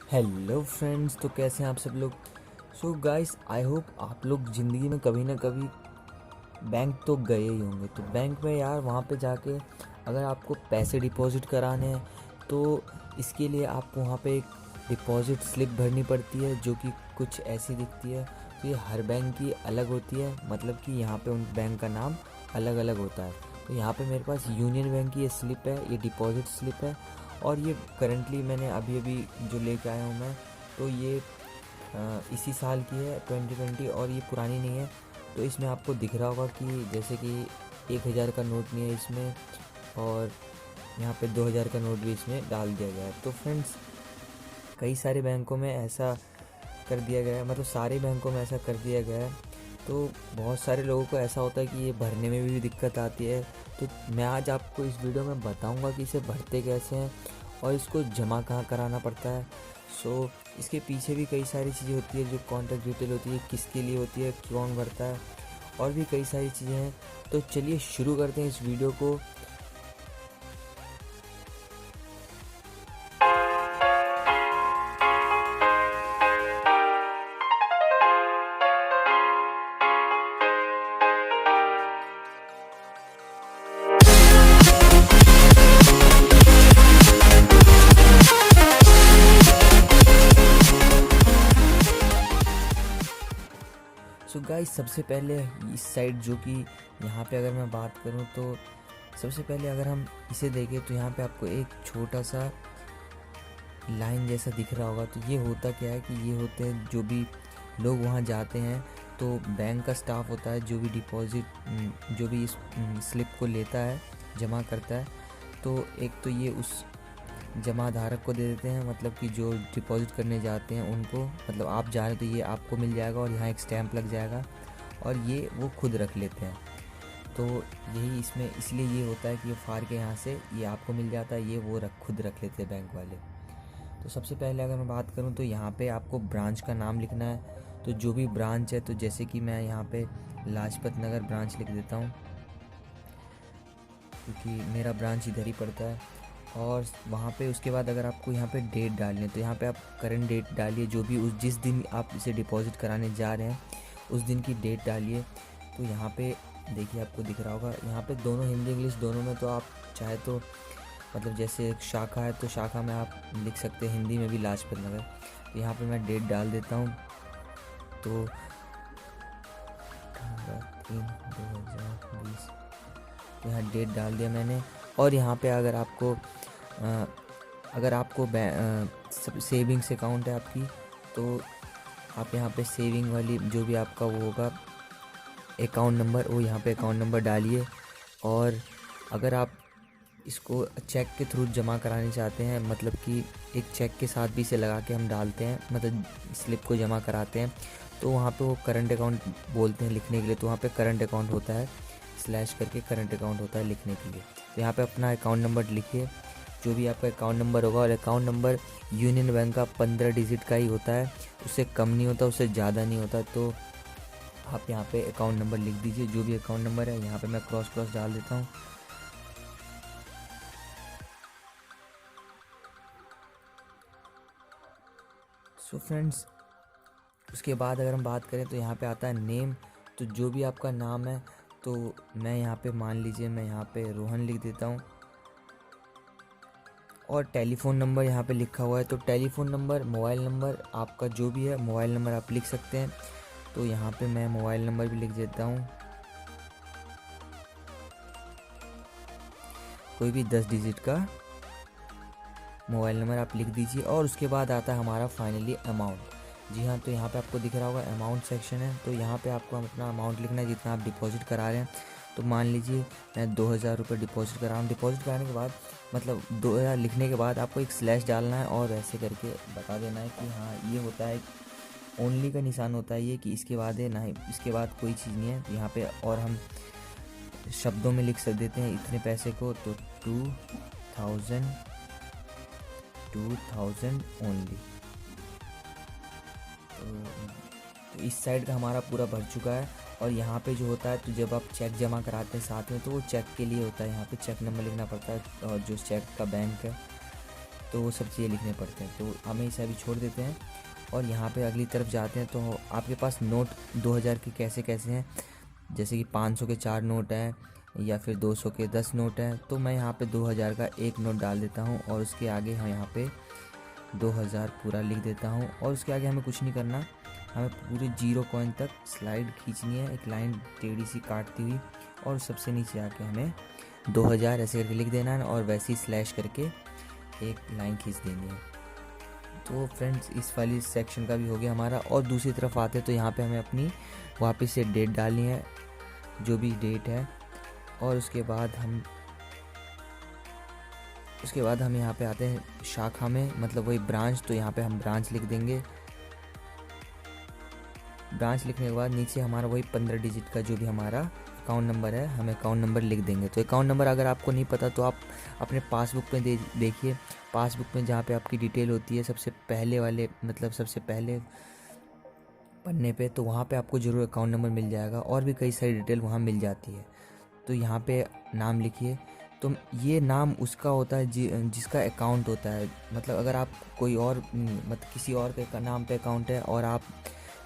Hello friends, तो कैसे हैं आप सब लोग। सो गाइस, आई होप आप लोग ज़िंदगी में कभी ना कभी बैंक तो गए ही होंगे। तो बैंक में यार वहाँ पे जाके अगर आपको पैसे डिपॉजिट कराने हैं तो इसके लिए आपको वहाँ पे एक डिपॉजिट स्लिप भरनी पड़ती है, जो कि कुछ ऐसी दिखती है। तो ये हर बैंक की अलग होती है, मतलब कि यहाँ पे उन बैंक का नाम अलग अलग होता है। तो यहाँ पे मेरे पास यूनियन बैंक की ये स्लिप है, ये डिपॉजिट स्लिप है। और ये करंटली मैंने अभी अभी जो लेके आया हूँ मैं, तो ये इसी साल की है 2020, और ये पुरानी नहीं है। तो इसमें आपको दिख रहा होगा कि जैसे कि 1,000 का नोट नहीं है इसमें, और यहाँ पे 2,000 का नोट भी इसमें डाल दिया गया है। तो फ्रेंड्स, कई सारे बैंकों में ऐसा कर दिया गया है, मतलब सारे बैंकों में ऐसा कर दिया गया है। तो बहुत सारे लोगों को ऐसा होता है कि ये भरने में भी दिक्कत आती है। तो मैं आज आपको इस वीडियो में बताऊंगा कि इसे भरते कैसे हैं और इसको जमा कहाँ कराना पड़ता है। सो इसके पीछे भी कई सारी चीज़ें होती है, जो कॉन्टैक्ट डिटेल होती है, किसके लिए होती है, कौन भरता है, और भी कई सारी चीज़ें हैं। तो चलिए शुरू करते हैं इस वीडियो को। सो गाइस, सबसे पहले इस साइड, जो कि यहाँ पे अगर मैं बात करूँ तो सबसे पहले अगर हम इसे देखें तो यहाँ पे आपको एक छोटा सा लाइन जैसा दिख रहा होगा। तो ये होता क्या है कि ये होते हैं जो भी लोग वहाँ जाते हैं, तो बैंक का स्टाफ होता है जो भी डिपॉजिट, जो भी इस स्लिप को लेता है, जमा करता है। तो एक तो ये उस जमा धारक को दे देते हैं, मतलब कि जो डिपॉजिट करने जाते हैं उनको, मतलब आप जा रहे हो तो ये आपको मिल जाएगा और यहाँ एक स्टैंप लग जाएगा, और ये वो खुद रख लेते हैं। तो यही इसमें इसलिए ये होता है कि ये फाड़ के यहाँ से ये आपको मिल जाता है, ये वो खुद रख लेते हैं बैंक वाले। तो सबसे पहले अगर मैं बात करूँ तो यहाँ पे आपको ब्रांच का नाम लिखना है। तो जो भी ब्रांच है, तो जैसे कि मैं यहाँ पे लाजपत नगर ब्रांच लिख देता हूँ, क्योंकि मेरा ब्रांच इधर ही पड़ता है। और वहाँ पे उसके बाद अगर आपको यहाँ पे डेट डालनी है, तो यहाँ पे आप करंट डेट डालिए, जो भी उस जिस दिन आप इसे डिपॉजिट कराने जा रहे हैं उस दिन की डेट डालिए। तो यहाँ पे देखिए, आपको दिख रहा होगा यहाँ पे दोनों हिंदी इंग्लिश दोनों में। तो आप चाहे तो, मतलब जैसे एक शाखा है तो शाखा में आप लिख सकते हैं हिंदी में भी लाजपत नगर। तो यहाँ पे मैं डेट डाल देता हूँ। तो 18/3/2020, यहाँ डेट डाल दिया मैंने। और यहाँ पे अगर आपको सेविंग्स अकाउंट है आपकी, तो आप यहाँ पे सेविंग वाली जो भी आपका वो होगा अकाउंट नंबर, वो यहाँ पे अकाउंट नंबर डालिए। और अगर आप इसको चेक के थ्रू जमा कराने चाहते हैं, मतलब कि एक चेक के साथ भी इसे लगा के हम डालते हैं, मतलब स्लिप को जमा कराते हैं, तो वहाँ पे वो करंट अकाउंट बोलते हैं लिखने के लिए। तो वहाँ पे करंट अकाउंट होता है, स्लैश करके करंट अकाउंट होता है लिखने के लिए। तो यहाँ पे अपना अकाउंट नंबर लिखिए, जो भी आपका अकाउंट नंबर होगा। और अकाउंट नंबर यूनियन बैंक का 15 डिजिट का ही होता है, उससे कम नहीं होता, उससे ज़्यादा नहीं होता। तो आप यहाँ पे अकाउंट नंबर लिख दीजिए, जो भी अकाउंट नंबर है। यहाँ पे मैं क्रॉस क्रॉस डाल देता हूँ। सो फ्रेंड्स, उसके बाद अगर हम बात करें तो यहाँ पे आता है नेम। तो जो भी आपका नाम है, तो मैं यहाँ पे मान लीजिए मैं यहाँ पे रोहन लिख देता हूँ। और टेलीफ़ोन नंबर यहाँ पे लिखा हुआ है, तो टेलीफ़ोन नंबर, मोबाइल नंबर आपका जो भी है, मोबाइल नंबर आप लिख सकते हैं। तो यहाँ पे मैं मोबाइल नंबर भी लिख देता हूँ, कोई भी 10 डिजिट का मोबाइल नंबर आप लिख दीजिए। और उसके बाद आता है हमारा फाइनली अमाउंट। जी हाँ, तो यहाँ पे आपको दिख रहा होगा अमाउंट सेक्शन है। तो यहाँ पे आपको अपना अमाउंट लिखना है जितना आप डिपॉजिट करा रहे हैं। तो मान लीजिए मैं 2,000 रुपये डिपॉजिट करा रहा हूँ। डिपॉजिट कराने के बाद, मतलब 2,000 लिखने के बाद आपको एक स्लैश डालना है और ऐसे करके बता देना है कि हाँ ये होता है, ओनली का निशान होता है ये, कि इसके बाद है ना, इसके बाद कोई चीज़ नहीं है यहाँ पे। और हम शब्दों में लिख देते हैं इतने पैसे को, तो 2,000 ओनली। तो इस साइड का हमारा पूरा भर चुका है। और यहाँ पे जो होता है, तो जब आप चेक जमा कराते हैं साथ में, तो वो चेक के लिए होता है, यहाँ पे चेक नंबर लिखना पड़ता है और जो चेक का बैंक है। तो वो सब चीज़ें लिखने पड़ते हैं, तो हमें इसे अभी छोड़ देते हैं और यहाँ पे अगली तरफ जाते हैं। तो आपके पास नोट 2000 के कैसे कैसे हैं, जैसे कि 500 के 4 नोट हैं या फिर 200 के 10 नोट हैं। तो मैं यहाँ पे 2000 का एक नोट डाल देता हूँ और उसके आगे हम यहाँ पे 2000 पूरा लिख देता हूँ। और उसके आगे हमें कुछ नहीं करना, हमें पूरे 0 कॉइन तक स्लाइड खींचनी है, एक लाइन टेढ़ी सी काटती हुई, और सबसे नीचे आके हमें 2000 ऐसे करके लिख देना है और वैसे ही स्लैश करके एक लाइन खींच देनी है। तो फ्रेंड्स इस वाली सेक्शन का भी हो गया हमारा। और दूसरी तरफ आते हैं तो यहाँ पे हमें अपनी वापस से डेट डालनी है, जो भी डेट है, और उसके बाद हम यहाँ पे आते हैं शाखा में, मतलब वही ब्रांच। तो यहाँ पे हम ब्रांच लिख देंगे। ब्रांच लिखने के बाद नीचे हमारा वही 15 डिजिट का जो भी हमारा अकाउंट नंबर है, हम अकाउंट नंबर लिख देंगे। तो अकाउंट नंबर अगर आपको नहीं पता तो आप अपने पासबुक में देखिए, पासबुक में जहाँ पे आपकी डिटेल होती है सबसे पहले वाले, मतलब सबसे पहले पन्ने पे, तो वहाँ पे आपको ज़रूर अकाउंट नंबर मिल जाएगा और भी कई सारी डिटेल वहाँ मिल जाती है। तो यहाँ पे नाम लिखिए। तो ये नाम उसका होता है जिसका अकाउंट होता है, मतलब अगर आप कोई और मतलब किसी और के नाम पे अकाउंट है और आप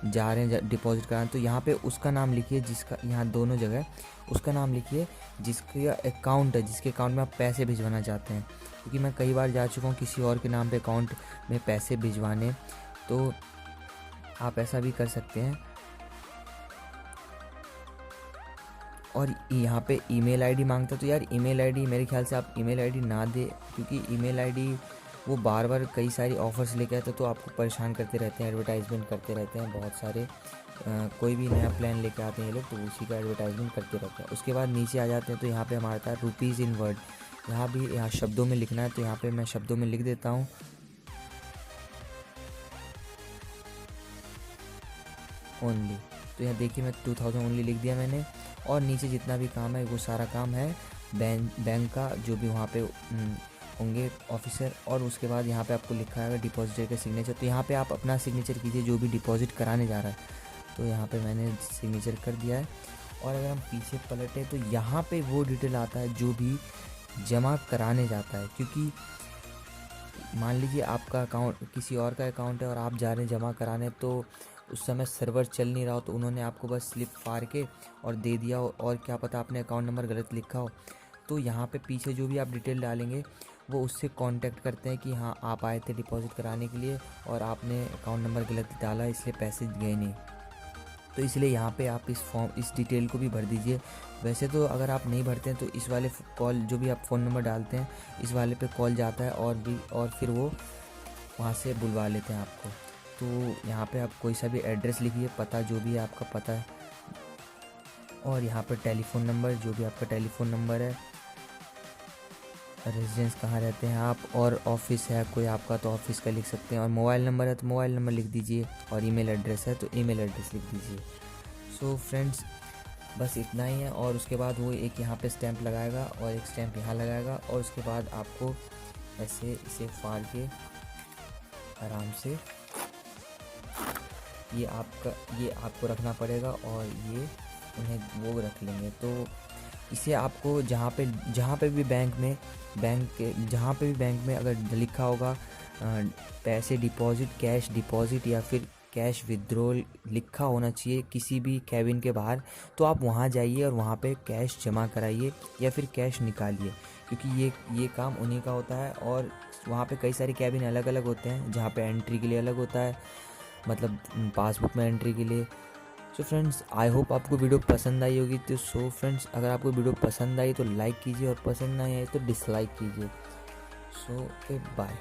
जा रहे हैं डिपॉजिट कराने, तो यहाँ पे उसका नाम लिखिए, जिसका, यहाँ दोनों जगह उसका नाम लिखिए जिसका अकाउंट है, जिसके अकाउंट में आप पैसे भिजवाना चाहते हैं। क्योंकि मैं कई बार जा चुका हूँ किसी और के नाम पे अकाउंट में पैसे भिजवाने, तो आप ऐसा भी कर सकते हैं। और यहाँ पे ईमेल आईडी मांगता है, तो यार ईमेल आईडी मेरे ख्याल से आप ईमेल आईडी ना दे, क्योंकि ईमेल आईडी वो बार बार कई सारी ऑफ़र्स लेके आते हैं, तो आपको परेशान करते रहते हैं, एडवर्टाइजमेंट करते रहते हैं बहुत सारे। कोई भी नया प्लान लेके आते हैं ये लोग, तो उसी का एडवर्टाइजमेंट करते रहते हैं। उसके बाद नीचे आ जाते हैं तो यहाँ पे हमारा था रुपीज़ इन वर्ड, यहाँ शब्दों में लिखना है, तो यहाँ पे मैं शब्दों में लिख देता हूँ ओनली। तो यहाँ देखिए मैं 2000 ओनली लिख दिया मैंने। और नीचे जितना भी काम है वो सारा काम है बैंक का, जो भी वहाँ पे होंगे ऑफिसर। और उसके बाद यहाँ पे आपको लिखा है डिपॉजिटर का सिग्नेचर, तो यहाँ पे आप अपना सिग्नेचर कीजिए जो भी डिपॉजिट कराने जा रहा है। तो यहाँ पे मैंने सिग्नेचर कर दिया है। और अगर हम पीछे पलटे तो यहाँ पे वो डिटेल आता है जो भी जमा कराने जाता है। क्योंकि मान लीजिए आपका अकाउंट किसी और का अकाउंट है और आप जा रहे हैं जमा कराने, तो उस समय सर्वर चल नहीं रहा हो, तो उन्होंने आपको बस स्लिप फाड़ के और दे दिया हो, और क्या पता आपने अकाउंट नंबर गलत लिखा हो। तो यहाँ पे पीछे जो भी आप डिटेल डालेंगे वो उससे कांटेक्ट करते हैं कि हाँ आप आए थे डिपॉजिट कराने के लिए और आपने अकाउंट नंबर गलत डाला, इसलिए पैसे गए नहीं। तो इसलिए यहाँ पे आप इस डिटेल को भी भर दीजिए। वैसे तो अगर आप नहीं भरते हैं तो इस वाले कॉल, जो भी आप फ़ोन नंबर डालते हैं इस वाले पे कॉल जाता है और फिर वो वहाँ से बुलवा लेते हैं आपको। तो यहाँ पे आप कोई सा भी एड्रेस लिखिए, पता जो भी है आपका पता है, और यहाँ पर टेलीफ़ोन नंबर, जो भी आपका टेलीफ़ोन नंबर है, रेजिडेंस कहाँ रहते हैं आप, और ऑफिस है कोई आपका तो ऑफिस का लिख सकते हैं, और मोबाइल नंबर है तो मोबाइल नंबर लिख दीजिए, और ईमेल एड्रेस है तो ईमेल एड्रेस लिख दीजिए। सो फ्रेंड्स बस इतना ही है। और उसके बाद वो एक यहाँ पे स्टैंप लगाएगा और एक स्टैंप यहाँ लगाएगा, और उसके बाद आपको ऐसे इसे फाड़ के आराम से ये आपको रखना पड़ेगा, और ये उन्हें वो रख लेंगे। तो इसे आपको जहाँ पे भी बैंक में अगर लिखा होगा पैसे डिपॉजिट, कैश डिपॉजिट या फिर कैश विथड्रॉल लिखा होना चाहिए किसी भी कैबिन के बाहर, तो आप वहाँ जाइए और वहाँ पे कैश जमा कराइए या फिर कैश निकालिए, क्योंकि ये काम उन्हीं का होता है। और वहाँ पे कई सारे कैबिन अलग अलग होते हैं, जहाँ पे एंट्री के लिए अलग होता है, मतलब पासबुक में एंट्री के लिए। सो फ्रेंड्स आई होप आपको वीडियो पसंद आई होगी। तो सो फ्रेंड्स अगर आपको वीडियो पसंद आई तो लाइक कीजिए, और पसंद नहीं आई तो डिसलाइक कीजिए। सो बाय।